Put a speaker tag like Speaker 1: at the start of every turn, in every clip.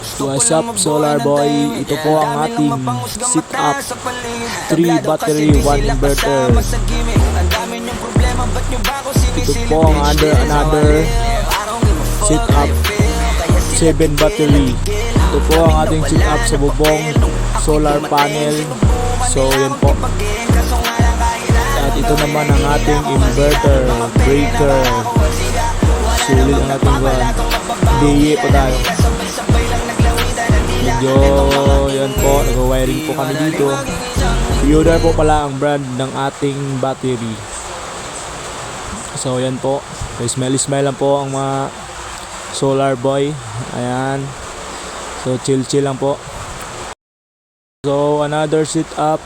Speaker 1: What's up, Solar Boy? Ito po ang ating sit-up 3 battery 1 inverter. Ito po ang another sit-up 7 battery. Ito po ang ating sit-up sa bubong solar panel. So yan po. At ito naman ang ating inverter breaker. Sulit ang ating DE po tayo. Medyo yan po, nag-wiring po kami dito. Yoder po pala ang brand ng ating battery. So yan po, smile lang po ang mga Solar Boy. Ayan. So chill lang po. So another sit up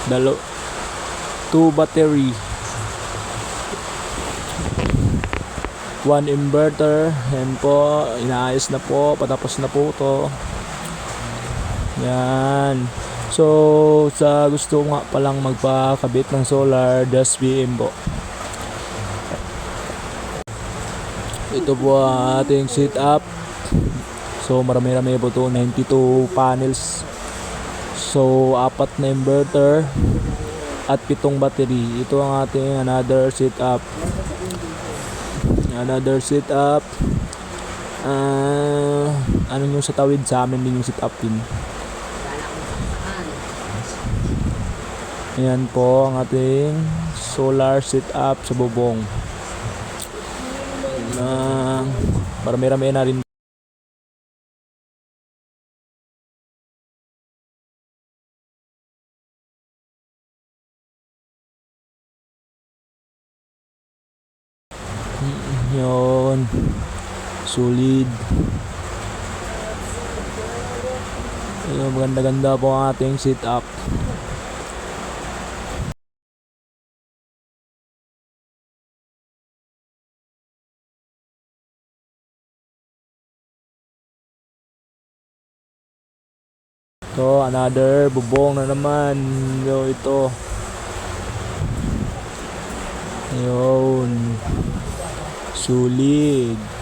Speaker 1: 2 battery 1 inverter. Yan po, inaayos na po, patapos na po to. Yan. So sa gusto nga palang magpakabit ng solar, just PM po. Ito po ang ating sit up. So marami-rami po to, 92 panels. So 4 na inverter at 7 battery. Ito ang ating another sit up. Ano yung sa tawid, sa amin din yung sit up din. Ayan po ang ating solar sit up sa bubong. Marami-rami na rin. Yun, solid. Maganda-ganda po ang ating sit up. So another bubong na naman. Yo, ito. Yun, solid.